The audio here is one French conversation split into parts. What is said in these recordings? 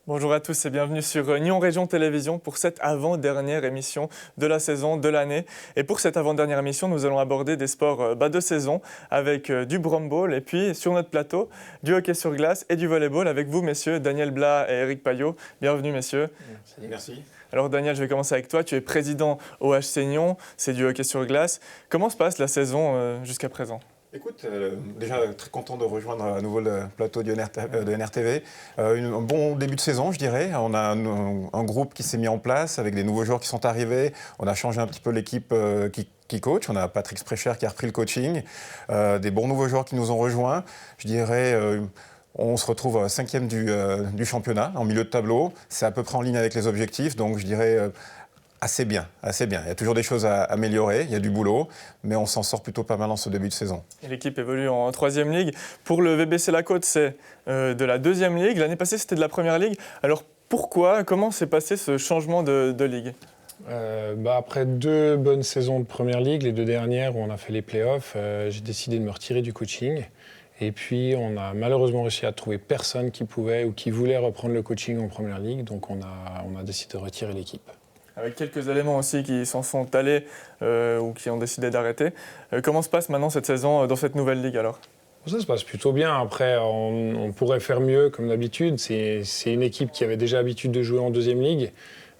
Bonjour à tous et bienvenue sur Nyon Région Télévision pour cette avant-dernière émission de la saison, de l'année. Et pour cette avant-dernière émission, nous allons aborder des sports de saison avec du Bromball et puis sur notre plateau, du hockey sur glace et du volleyball avec vous, messieurs, Daniel Blas et Eric Payot. Bienvenue, messieurs. Merci. Alors Daniel, je vais commencer avec toi. Tu es président au HC Nyon, c'est du hockey sur glace. Comment se passe la saison jusqu'à présent ? Écoute, déjà très content de rejoindre à nouveau le plateau de NRTV. Un bon début de saison, je dirais. On a un groupe qui s'est mis en place avec des nouveaux joueurs qui sont arrivés. On a changé un petit peu l'équipe qui coach. On a Patrick Sprecher qui a repris le coaching. Des bons nouveaux joueurs qui nous ont rejoints. Je dirais... on se retrouve 5e du championnat, en milieu de tableau. C'est à peu près en ligne avec les objectifs, donc je dirais assez bien, assez bien. Il y a toujours des choses à améliorer, il y a du boulot, mais on s'en sort plutôt pas mal en ce début de saison. Et l'équipe évolue en 3e ligue. Pour le VBC La Côte, c'est de la 2e ligue. L'année passée, c'était de la 1re ligue. Alors pourquoi, comment s'est passé ce changement de ligue ? Après 2 bonnes saisons de Première Ligue, les 2 dernières où on a fait les playoffs, j'ai décidé de me retirer du coaching. Et puis, on a malheureusement réussi à trouver personne qui pouvait ou qui voulait reprendre le coaching en Première Ligue. Donc, on a décidé de retirer l'équipe. Avec quelques éléments aussi qui s'en sont allés ou qui ont décidé d'arrêter. Comment se passe maintenant cette saison dans cette nouvelle ligue alors ? Ça se passe plutôt bien. Après, on pourrait faire mieux comme d'habitude. C'est une équipe qui avait déjà l'habitude de jouer en 2e Ligue.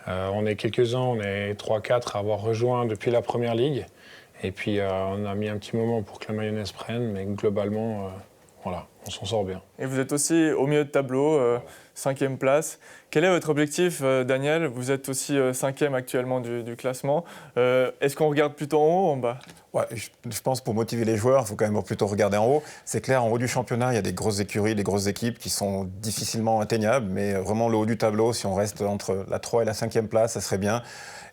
On est quelques-uns, on est 3-4 à avoir rejoint depuis la Première Ligue. Et puis, on a mis un petit moment pour que la mayonnaise prenne, mais globalement, voilà, on s'en sort bien. Et vous êtes aussi au milieu de tableau, 5e place. Quel est votre objectif, Daniel ? Vous êtes aussi 5e actuellement du classement. Est-ce qu'on regarde plutôt en haut ou en bas ? Ouais, je pense pour motiver les joueurs, il faut quand même plutôt regarder en haut. C'est clair, en haut du championnat, il y a des grosses écuries, des grosses équipes qui sont difficilement atteignables, mais vraiment le haut du tableau, si on reste entre la 3 et la 5e place, ça serait bien.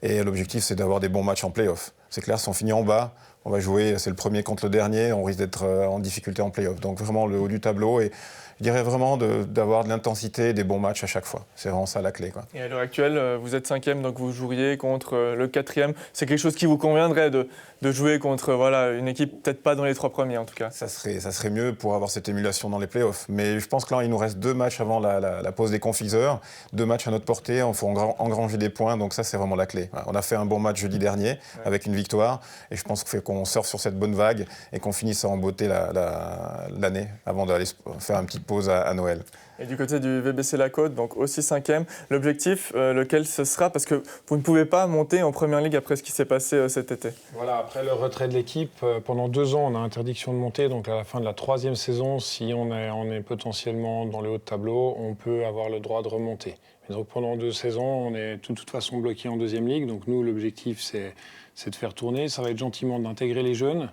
Et l'objectif, c'est d'avoir des bons matchs en play-off. C'est clair, si on finit en bas, on va jouer, c'est le premier contre le dernier, on risque d'être en difficulté en play-off. Donc vraiment le haut du tableau et je dirais vraiment d'avoir de l'intensité, des bons matchs à chaque fois. C'est vraiment ça la clé, quoi. Et à l'heure actuelle, vous êtes 5e, donc vous joueriez contre le 4e. C'est quelque chose qui vous conviendrait de jouer contre une équipe peut-être pas dans les 3 premiers en tout cas ? Ça serait mieux pour avoir cette émulation dans les playoffs. Mais je pense que là, il nous reste 2 matchs avant la pause des confiseurs, 2 matchs à notre portée, il faut engranger des points, donc ça c'est vraiment la clé. On a fait un bon match jeudi dernier avec une victoire et je pense qu'on surfe sur cette bonne vague et qu'on finisse en beauté l'année avant d'aller faire une petite pause à Noël. Et du côté du VBC La Côte, donc aussi 5e, l'objectif, lequel ce sera ? Parce que vous ne pouvez pas monter en Première Ligue après ce qui s'est passé cet été. Voilà, après le retrait de l'équipe, pendant 2 ans, on a interdiction de monter. Donc à la fin de la 3e saison, si on est potentiellement dans le haut de tableau, on peut avoir le droit de remonter. Mais donc pendant 2 saisons, on est de toute façon bloqué en 2e Ligue. Donc nous, l'objectif, c'est de faire tourner. Ça va être gentiment d'intégrer les jeunes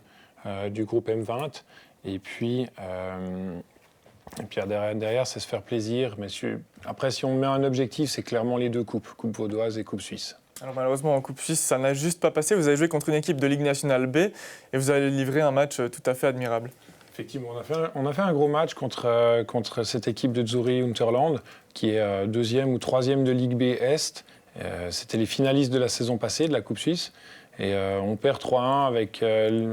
du groupe M20. Et puis derrière, c'est se faire plaisir. Mais après, si on met un objectif, c'est clairement les 2 coupes, Coupe vaudoise et Coupe suisse. Alors malheureusement, en Coupe suisse, ça n'a juste pas passé. Vous avez joué contre une équipe de Ligue nationale B et vous avez livré un match tout à fait admirable. Effectivement, on a fait un gros match contre cette équipe de Zuri Unterland, qui est 2e ou 3e de Ligue B Est. C'était les finalistes de la saison passée, de la Coupe suisse. Et on perd 3-1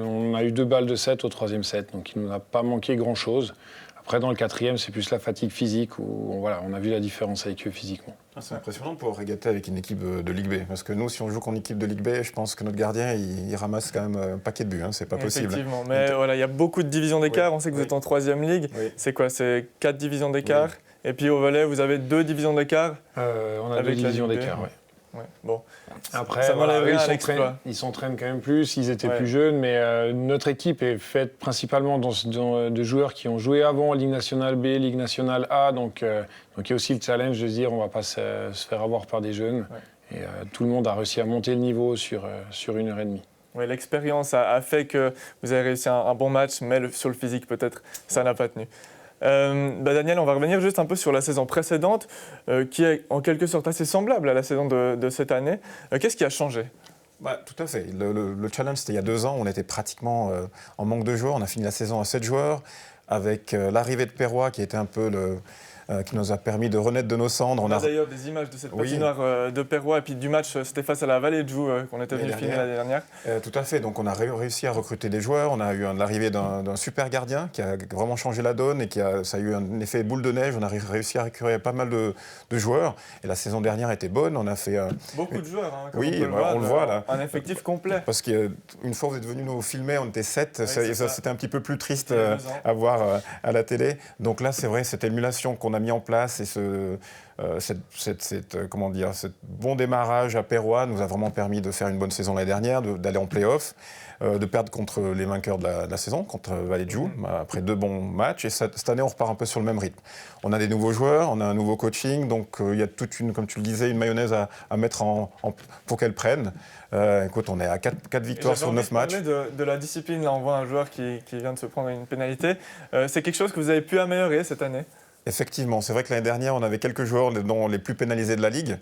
on a eu 2 balles de 7 au 3e set, donc il ne nous a pas manqué grand-chose. Après, dans le 4e, c'est plus la fatigue physique où on a vu la différence avec eux physiquement. C'est impressionnant de pouvoir régater avec une équipe de Ligue B. Parce que nous, si on joue contre une équipe de Ligue B, je pense que notre gardien, il ramasse quand même un paquet de buts. C'est pas possible. Effectivement, mais il y a beaucoup de divisions d'écart. On sait que vous êtes en 3e ligue. Oui. C'est quoi ? C'est 4 divisions d'écart. Oui. Et puis au volley, vous avez 2 divisions d'écart. On a 2 divisions d'écart, oui. Ouais, bon. Après, ils s'entraînent quand même plus, ils étaient plus jeunes, mais notre équipe est faite principalement de joueurs qui ont joué avant en Ligue nationale B, Ligue nationale A, donc il y a aussi le challenge de se dire on ne va pas se faire avoir par des jeunes. Ouais. Et tout le monde a réussi à monter le niveau sur 1 heure et demie. Oui, l'expérience a fait que vous avez réussi un bon match, mais sur le physique peut-être, ça n'a pas tenu. Daniel, on va revenir juste un peu sur la saison précédente, qui est en quelque sorte assez semblable à la saison de cette année. Qu'est-ce qui a changé ? Tout à fait. Le challenge, c'était il y a 2 ans. On était pratiquement en manque de joueurs. On a fini la saison à 7 joueurs, avec l'arrivée de Perrois, qui était un peu qui nous a permis de renaître de nos cendres. On a d'ailleurs des images de cette patinoire de Perrois et puis du match, c'était face à la Vallée de Joux qu'on était venu filmer l'année dernière. Tout à fait, donc on a réussi à recruter des joueurs, on a eu l'arrivée d'un super gardien qui a vraiment changé la donne et ça a eu un effet boule de neige, on a réussi à récupérer pas mal de joueurs et la saison dernière était bonne, on a fait... Beaucoup de joueurs, hein, oui, on le voit là. Un effectif complet. Parce qu'une fois vous êtes venu nous filmer, on était 7, et ça c'était un petit peu plus triste à voir à la télé. Donc là c'est vrai, cette émulation qu'on a mis en place et ce bon démarrage à Perrois nous a vraiment permis de faire une bonne saison l'année dernière, d'aller en play-off, de perdre contre les vainqueurs de la saison, contre Vallée de Joux, après 2 bons matchs. Et cette année, on repart un peu sur le même rythme. On a des nouveaux joueurs, on a un nouveau coaching, donc il y a toute comme tu le disais, une mayonnaise à mettre pour qu'elle prenne. Écoute, on est à 4 victoires sur 9 matchs. De la discipline, là on voit un joueur qui vient de se prendre une pénalité. C'est quelque chose que vous avez pu améliorer cette année? Effectivement, c'est vrai que l'année dernière, on avait quelques joueurs dont les plus pénalisés de la Ligue.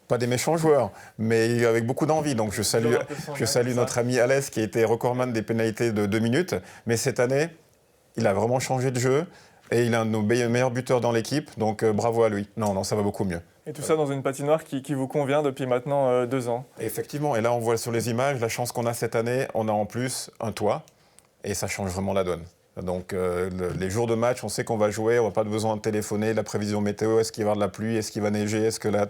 Pas des méchants joueurs, mais avec beaucoup d'envie. Donc je salue notre ami Alès qui a été recordman des pénalités de 2 minutes. Mais cette année, il a vraiment changé de jeu et il est un de nos meilleurs buteurs dans l'équipe. Donc bravo à lui. Non, ça va beaucoup mieux. Et tout ça dans une patinoire qui vous convient depuis maintenant 2 ans. Effectivement, et là on voit sur les images la chance qu'on a cette année. On a en plus un toit et ça change vraiment la donne. Donc les jours de match, on sait qu'on va jouer, on n'a pas besoin de téléphoner, la prévision météo, est-ce qu'il va y avoir de la pluie, est-ce qu'il va neiger, est-ce que la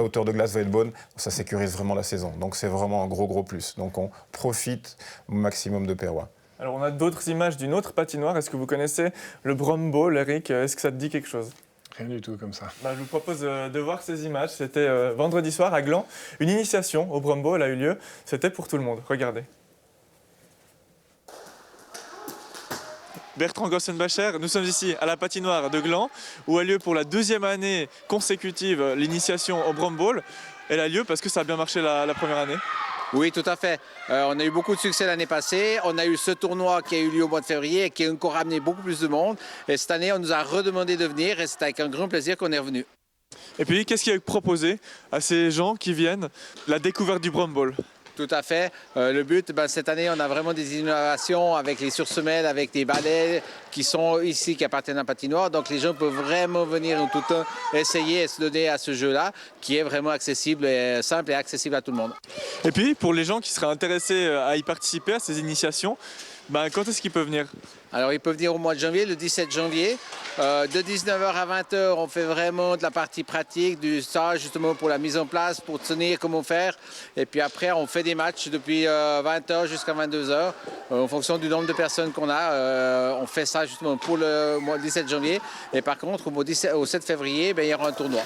hauteur de glace va être bonne, ça sécurise vraiment la saison. Donc c'est vraiment un gros plus. Donc on profite au maximum de Perrois. Alors on a d'autres images d'une autre patinoire, est-ce que vous connaissez le Brom Bowl, Eric? Est-ce que ça te dit quelque chose? Rien du tout comme ça. Je vous propose de voir ces images, c'était vendredi soir à Gland. Une initiation au Brom Bowl a eu lieu, c'était pour tout le monde, regardez. Bertrand Gossenbacher, nous sommes ici à la patinoire de Gland où a lieu pour la 2e année consécutive l'initiation au Brom Bowl. Elle a lieu parce que ça a bien marché la première année. Oui, tout à fait. On a eu beaucoup de succès l'année passée. On a eu ce tournoi qui a eu lieu au mois de février et qui a encore amené beaucoup plus de monde. Et cette année, on nous a redemandé de venir et c'est avec un grand plaisir qu'on est revenu. Et puis, qu'est-ce qui est proposé à ces gens qui viennent? La découverte du Brom Bowl. Tout à fait. Le but, cette année, on a vraiment des innovations avec les sursemelles, avec des balais qui sont ici, qui appartiennent à la patinoire. Donc les gens peuvent vraiment venir en tout temps essayer et se donner à ce jeu-là, qui est vraiment accessible, et simple et accessible à tout le monde. Et puis, pour les gens qui seraient intéressés à y participer, à ces initiations, quand est-ce qu'ils peuvent venir? Alors, ils peuvent venir au mois de janvier, le 17 janvier. De 19h à 20h, on fait vraiment de la partie pratique, du stage justement pour la mise en place, pour tenir comment faire. Et puis après, on fait des matchs depuis 20h jusqu'à 22h. En fonction du nombre de personnes qu'on a, on fait ça justement pour le mois 17 janvier. Et par contre, au 7 février, il y aura un tournoi.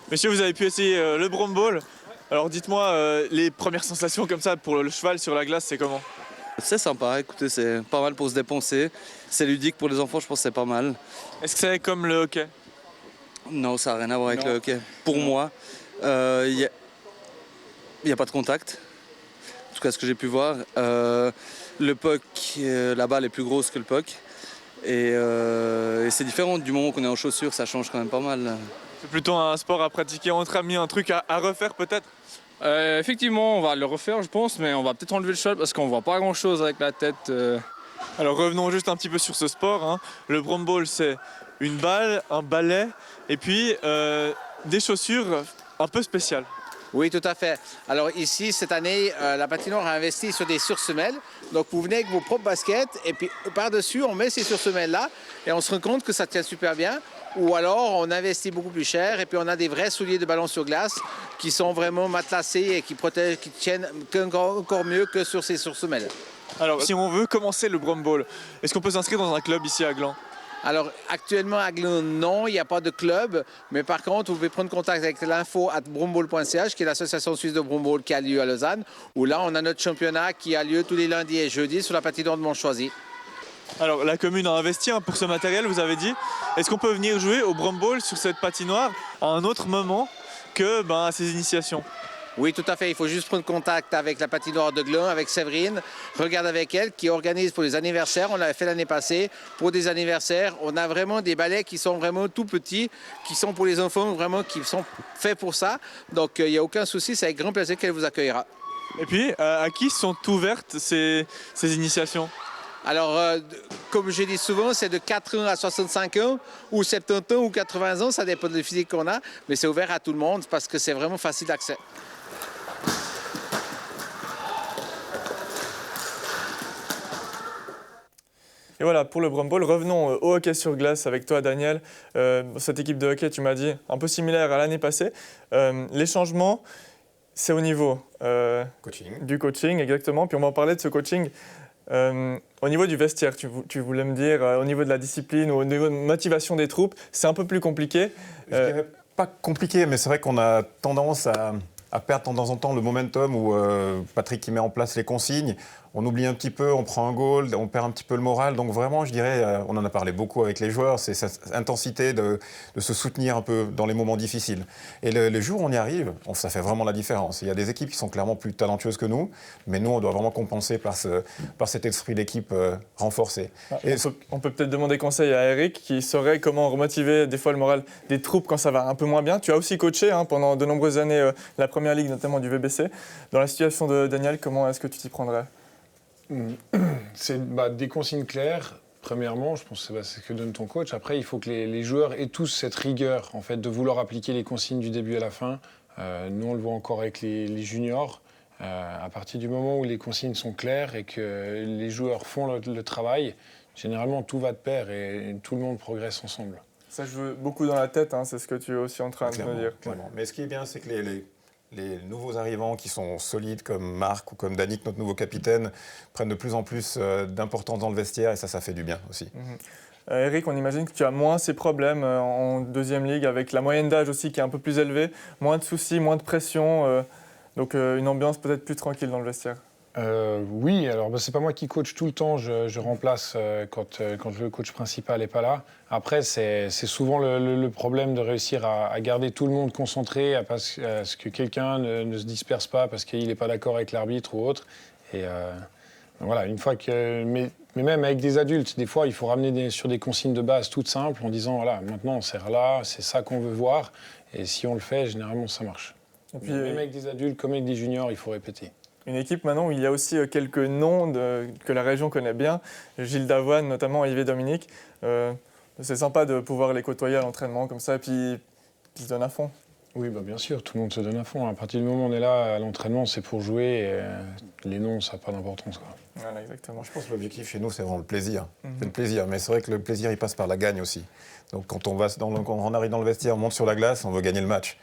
Messieurs, vous avez pu essayer le Brom Bowl. Alors dites-moi, les premières sensations comme ça pour le cheval sur la glace, c'est comment? C'est sympa, écoutez, c'est pas mal pour se dépenser. C'est ludique pour les enfants, je pense que c'est pas mal. Est-ce que c'est comme le hockey? Non, ça n'a rien à voir avec le hockey. Pour moi, il n'y a pas de contact. En tout cas, ce que j'ai pu voir. Le puck, la balle est plus grosse que le puck. Et c'est différent du moment qu'on est en chaussures, ça change quand même pas mal. C'est plutôt un sport à pratiquer entre amis, un truc à refaire peut-être? Effectivement, on va le refaire, je pense, mais on va peut-être enlever le cheval parce qu'on voit pas grand-chose avec la tête. Alors revenons juste un petit peu sur ce sport. Le Brom Bowl, c'est une balle, un balai et puis des chaussures un peu spéciales. Oui, tout à fait. Alors ici, cette année, la patinoire a investi sur des sursemelles. Donc vous venez avec vos propres baskets et puis par-dessus, on met ces sursemelles-là et on se rend compte que ça tient super bien. Ou alors, on investit beaucoup plus cher et puis on a des vrais souliers de ballon sur glace qui sont vraiment matelassés et qui protègent, qui tiennent encore mieux que sur ces sursemelles. Alors, si on veut commencer le Brom Bowl, est-ce qu'on peut s'inscrire dans un club ici à Gland? Alors, actuellement, à Gland, non, il n'y a pas de club. Mais par contre, vous pouvez prendre contact avec l'info@bromball.ch, qui est l'association suisse de Brom Bowl qui a lieu à Lausanne, où là, on a notre championnat qui a lieu tous les lundis et jeudis sur la patinoire de Montchoisy. Alors, la commune a investi pour ce matériel, vous avez dit. Est-ce qu'on peut venir jouer au Brom Bowl sur cette patinoire à un autre moment que à ces initiations? Oui, tout à fait. Il faut juste prendre contact avec la patinoire de Gland, avec Séverine. Regarde avec elle, qui organise pour les anniversaires. On l'avait fait l'année passée. Pour des anniversaires, on a vraiment des balais qui sont vraiment tout petits, qui sont pour les enfants, vraiment, qui sont faits pour ça. Donc, il n'y a aucun souci. C'est avec grand plaisir qu'elle vous accueillera. Et puis, à qui sont ouvertes ces initiations? Alors, comme je dis souvent, c'est de 4 ans à 65 ans, ou 70 ans, ou 80 ans, ça dépend du physique qu'on a, mais c'est ouvert à tout le monde parce que c'est vraiment facile d'accès. Et voilà, pour le Brumble, revenons au hockey sur glace avec toi, Daniel. Cette équipe de hockey, tu m'as dit, un peu similaire à l'année passée. Les changements, c'est au niveau du coaching, exactement. Puis on va en parler de ce coaching. Au niveau du vestiaire, tu voulais me dire, au niveau de la discipline ou au niveau de motivation des troupes, c'est un peu plus compliqué. Je dirais pas compliqué, mais c'est vrai qu'on a tendance à perdre de temps en temps le momentum où Patrick qui met en place les consignes. On oublie un petit peu, on prend un goal, on perd un petit peu le moral. Donc vraiment, je dirais, on en a parlé beaucoup avec les joueurs, c'est cette intensité de se soutenir un peu dans les moments difficiles. Et le jour où on y arrive, ça fait vraiment la différence. Il y a des équipes qui sont clairement plus talentueuses que nous, mais nous, on doit vraiment compenser par cet esprit d'équipe renforcé. Et on peut peut-être demander conseil à Eric, qui saurait comment remotiver des fois le moral des troupes quand ça va un peu moins bien. Tu as aussi coaché pendant de nombreuses années la première ligue, notamment du VBC. Dans la situation de Daniel, comment est-ce que tu t'y prendrais ? C'est des consignes claires. Premièrement, je pense que c'est ce que donne ton coach. Après, il faut que les joueurs aient tous cette rigueur en fait, de vouloir appliquer les consignes du début à la fin. Nous, on le voit encore avec les juniors. À partir du moment où les consignes sont claires et que les joueurs font le travail, généralement, tout va de pair et tout le monde progresse ensemble. Ça joue beaucoup dans la tête, c'est ce que tu es aussi en train de me dire. Clairement. Mais ce qui est bien, c'est que les nouveaux arrivants qui sont solides, comme Marc ou comme Danick, notre nouveau capitaine, prennent de plus en plus d'importance dans le vestiaire et ça fait du bien aussi. Eric, on imagine que tu as moins ces problèmes en deuxième ligue, avec la moyenne d'âge aussi qui est un peu plus élevée, moins de soucis, moins de pression, donc une ambiance peut-être plus tranquille dans le vestiaire. Oui, alors c'est pas moi qui coach tout le temps, je remplace quand le coach principal n'est pas là. Après, c'est souvent le problème de réussir à garder tout le monde concentré, à ce que quelqu'un ne se disperse pas parce qu'il n'est pas d'accord avec l'arbitre ou autre. Et voilà, une fois que... Mais même avec des adultes, des fois, il faut ramener sur des consignes de base toutes simples en disant, voilà, maintenant on sert là, c'est ça qu'on veut voir. Et si on le fait, généralement, ça marche. Et puis, même avec des adultes comme avec des juniors, il faut répéter. Une équipe maintenant où il y a aussi quelques noms que la région connaît bien, Gilles Davoine, notamment Yves Dominique. C'est sympa de pouvoir les côtoyer à l'entraînement comme ça et puis ils se donnent à fond. Oui, bien sûr, tout le monde se donne à fond. À partir du moment où on est là, à l'entraînement, c'est pour jouer. Et les noms, ça n'a pas d'importance. Voilà, exactement. Je pense que l'objectif chez nous, c'est vraiment le plaisir. C'est le plaisir, mais c'est vrai que le plaisir, il passe par la gagne aussi. Donc quand on arrive dans le vestiaire, on monte sur la glace, on veut gagner le match.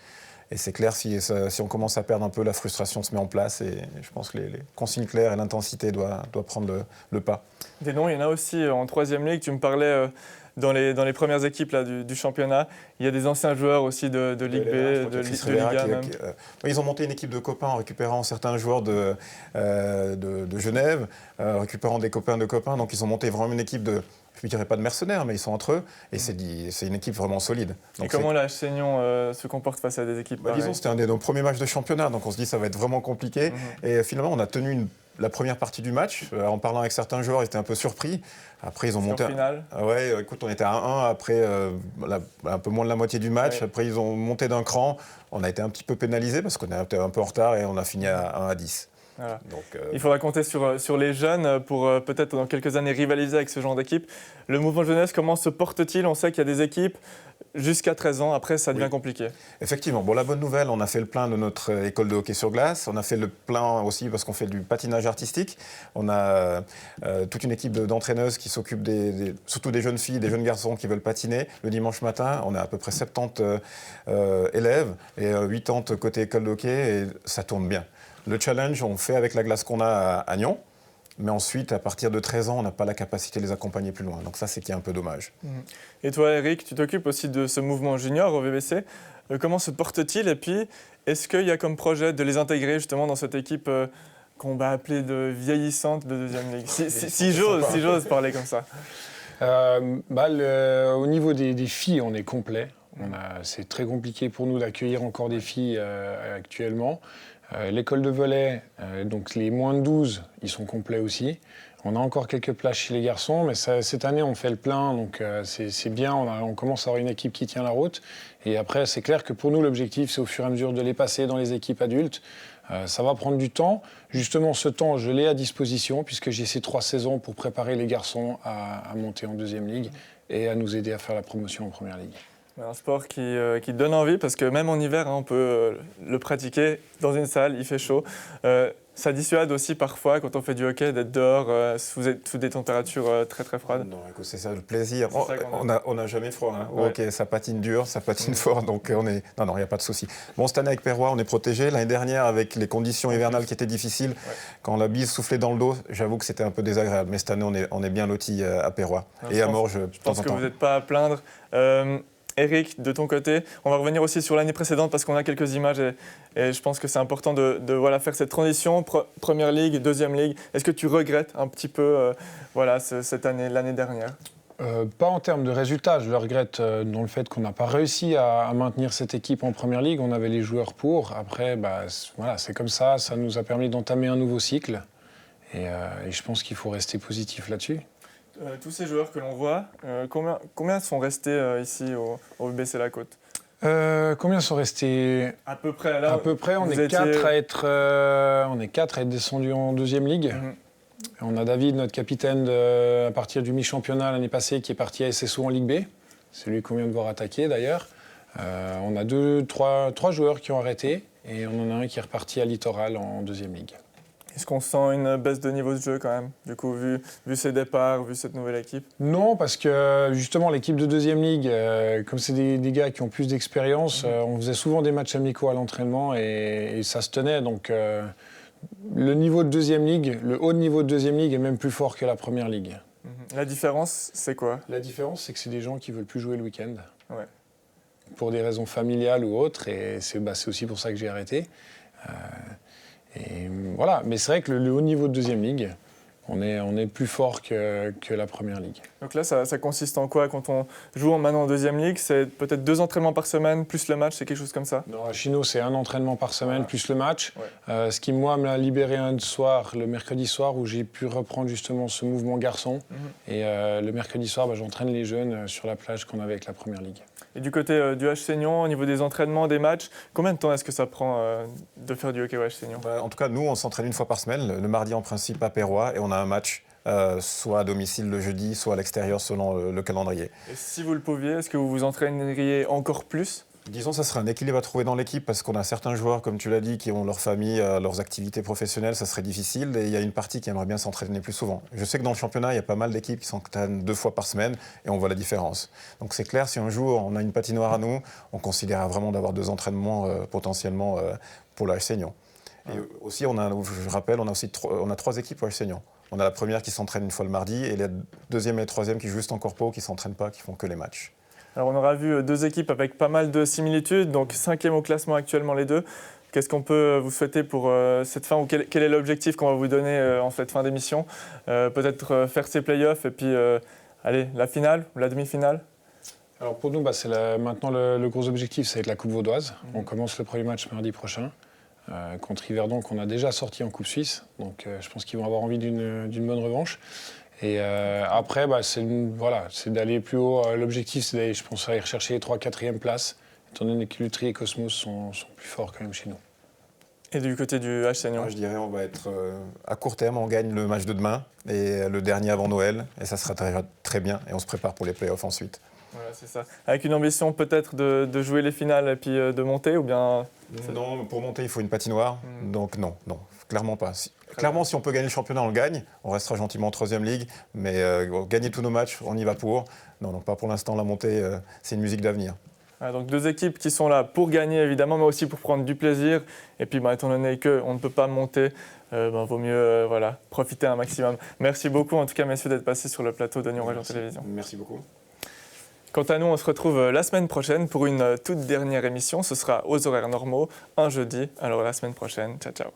Et c'est clair, si on commence à perdre un peu, la frustration se met en place. Et je pense que les consignes claires et l'intensité doivent prendre le pas. Des noms, il y en a aussi en troisième ligue. Tu me parlais dans les premières équipes là, du championnat. Il y a des anciens joueurs aussi de Ligue B, de Liga même. Ils ont monté une équipe de copains en récupérant certains joueurs de Genève, récupérant des copains de copains. Donc ils ont monté vraiment une équipe de... Je ne dirais pas de mercenaires, mais ils sont entre eux. Et c'est une équipe vraiment solide. Donc et comment la Seignon se comporte face à des équipes pareilles ? Disons, c'était un de nos premiers matchs de championnat. Donc on se dit que ça va être vraiment compliqué. Et finalement, on a tenu la première partie du match. En parlant avec certains joueurs, ils étaient un peu surpris. Après, ils ont monté... finale. Ouais, écoute, on était à 1-1 après un peu moins de la moitié du match. Ouais. Après, ils ont monté d'un cran. On a été un petit peu pénalisés parce qu'on était un peu en retard et on a fini à 1-10. Voilà. Donc, il faudra compter sur les jeunes pour peut-être dans quelques années rivaliser avec ce genre d'équipe. Le mouvement jeunesse, comment se porte-t-il ? On sait qu'il y a des équipes jusqu'à 13 ans, après ça devient compliqué. Effectivement, la bonne nouvelle, on a fait le plein de notre école de hockey sur glace, on a fait le plein aussi parce qu'on fait du patinage artistique. On a toute une équipe d'entraîneuses qui s'occupent surtout des jeunes filles, des jeunes garçons qui veulent patiner. Le dimanche matin, on a à peu près 70 élèves et 80 côté école de hockey et ça tourne bien. Le challenge, on fait avec la glace qu'on a à Nyon, mais ensuite, à partir de 13 ans, on n'a pas la capacité de les accompagner plus loin. Donc ça, c'est qui est un peu dommage. Et toi, Eric, tu t'occupes aussi de ce mouvement junior au VBC. Comment se porte-t-il ? Et puis, est-ce qu'il y a comme projet de les intégrer justement dans cette équipe qu'on va appeler de vieillissante de deuxième ligue ? Si j'ose parler comme ça. Au niveau des filles, on est complet. C'est très compliqué pour nous d'accueillir encore des filles actuellement. L'école de volley, donc les moins de 12, ils sont complets aussi. On a encore quelques places chez les garçons, mais cette année, on fait le plein, donc c'est bien. On commence à avoir une équipe qui tient la route. Et après, c'est clair que pour nous, l'objectif, c'est au fur et à mesure de les passer dans les équipes adultes. Ça va prendre du temps. Justement, ce temps, je l'ai à disposition puisque j'ai ces 3 saisons pour préparer les garçons à monter en deuxième ligue et à nous aider à faire la promotion en première ligue. Un sport qui donne envie parce que même en hiver, on peut le pratiquer dans une salle, il fait chaud. Ça dissuade aussi parfois, quand on fait du hockey, d'être dehors sous des températures très très froides. Non, écoute, c'est ça le plaisir. C'est ça On n'a jamais froid. Hein. Ouais. Ok, ça patine dur, ça patine fort, donc on est. Non, il n'y a pas de souci. Bon, cette année avec Perrois, on est protégé. L'année dernière, avec les conditions hivernales qui étaient difficiles, quand la bise soufflait dans le dos, j'avoue que c'était un peu désagréable. Mais cette année, on est bien lotis à Perrois. Et à Morges, de temps en temps. Je pense que vous n'êtes pas à plaindre. Eric, de ton côté, on va revenir aussi sur l'année précédente parce qu'on a quelques images et je pense que c'est important de faire cette transition, première ligue, deuxième ligue. Est-ce que tu regrettes un petit peu cette année, l'année dernière? Pas en termes de résultats, je le regrette dans le fait qu'on n'a pas réussi à maintenir cette équipe en première ligue. On avait les joueurs pour. Après, c'est comme ça nous a permis d'entamer un nouveau cycle et je pense qu'il faut rester positif là-dessus. Tous ces joueurs que l'on voit, combien sont restés ici au UBC La Côte? Combien sont restés? À peu près, là. À peu près, on est 4 à être descendus en deuxième ligue. On a David, notre capitaine à partir du mi-championnat l'année passée, qui est parti à SSO en Ligue B. C'est lui qu'on vient de voir attaquer d'ailleurs. On a 3 joueurs qui ont arrêté et on en a un qui est reparti à Littoral en deuxième ligue. Est-ce qu'on sent une baisse de niveau de jeu quand même, du coup, vu ces départs, vu cette nouvelle équipe? Non, parce que justement, l'équipe de deuxième ligue, comme c'est des gars qui ont plus d'expérience, on faisait souvent des matchs amicaux à l'entraînement et ça se tenait. Donc, le niveau de deuxième ligue, le haut niveau de deuxième ligue est même plus fort que la première ligue. La différence, c'est quoi? La différence, c'est que c'est des gens qui veulent plus jouer le week-end. Ouais. Pour des raisons familiales ou autres, et c'est aussi pour ça que j'ai arrêté. Et voilà, mais c'est vrai que le haut niveau de deuxième ligue, on est plus fort que la première ligue. Donc là, ça consiste en quoi quand on joue maintenant en deuxième ligue? C'est peut-être 2 entraînements par semaine, plus le match, c'est quelque chose comme ça? Non, à Chino, c'est 1 entraînement par semaine, plus le match. Ouais. Ce qui, moi, m'a libéré un soir, le mercredi soir, où j'ai pu reprendre justement ce mouvement garçon. Et le mercredi soir, j'entraîne les jeunes sur la plage qu'on avait avec la première ligue. Et du côté du H-Seignon, au niveau des entraînements, des matchs, combien de temps est-ce que ça prend de faire du hockey au H-Seignon? En tout cas, nous, on s'entraîne 1 fois par semaine, le mardi en principe à Perrois, et on a un match soit à domicile le jeudi, soit à l'extérieur selon le calendrier. Et si vous le pouviez, est-ce que vous vous entraîneriez encore plus? Disons, ça serait un équilibre à trouver dans l'équipe parce qu'on a certains joueurs, comme tu l'as dit, qui ont leur famille, leurs activités professionnelles, ça serait difficile. Et il y a une partie qui aimerait bien s'entraîner plus souvent. Je sais que dans le championnat, il y a pas mal d'équipes qui s'entraînent 2 fois par semaine et on voit la différence. Donc c'est clair, si un jour on a une patinoire à nous, on considère vraiment d'avoir 2 entraînements potentiellement pour le H-Seignon. Et aussi, je rappelle, on a 3 équipes au H-Seignon. On a la première qui s'entraîne 1 fois le mardi et la deuxième et la troisième qui jouent juste en corpo, qui ne s'entraînent pas, qui font que les matchs. Alors on aura vu 2 équipes avec pas mal de similitudes, donc 5e au classement actuellement les 2. Qu'est-ce qu'on peut vous souhaiter pour cette fin ou quel est l'objectif qu'on va vous donner en cette fin d'émission? Peut-être faire ces playoffs et puis la finale ou la demi-finale? Alors pour nous, maintenant le gros objectif, ça va être la Coupe Vaudoise. On commence le premier match mardi prochain contre Yverdon qu'on a déjà sorti en Coupe Suisse. Donc je pense qu'ils vont avoir envie d'une bonne revanche. Et après, c'est d'aller plus haut. L'objectif, c'est d'aller, je pense, aller rechercher les 3-4e places, étant donné que Lutry et Cosmos sont plus forts quand même chez nous. Et du côté du H-Seignon? Je dirais on va être à court terme, on gagne le match de demain et le dernier avant Noël. Et ça sera très bien. Et on se prépare pour les playoffs ensuite. Voilà, c'est ça. Avec une ambition peut-être de jouer les finales et puis de monter ou bien... Non, pour monter, il faut une patinoire. Donc non, clairement pas. Clairement, si on peut gagner le championnat, on le gagne. On restera gentiment en 3e ligue. Mais gagner tous nos matchs, on y va pour. Non, donc pas pour l'instant. La montée, c'est une musique d'avenir. Voilà, donc 2 équipes qui sont là pour gagner évidemment, mais aussi pour prendre du plaisir. Et puis étant donné qu'on ne peut pas monter, vaut mieux profiter un maximum. Merci beaucoup en tout cas messieurs d'être passés sur le plateau de Nyon Région Télévision. Merci beaucoup. Quant à nous, on se retrouve la semaine prochaine pour une toute dernière émission. Ce sera aux horaires normaux, un jeudi. Alors la semaine prochaine, ciao ciao.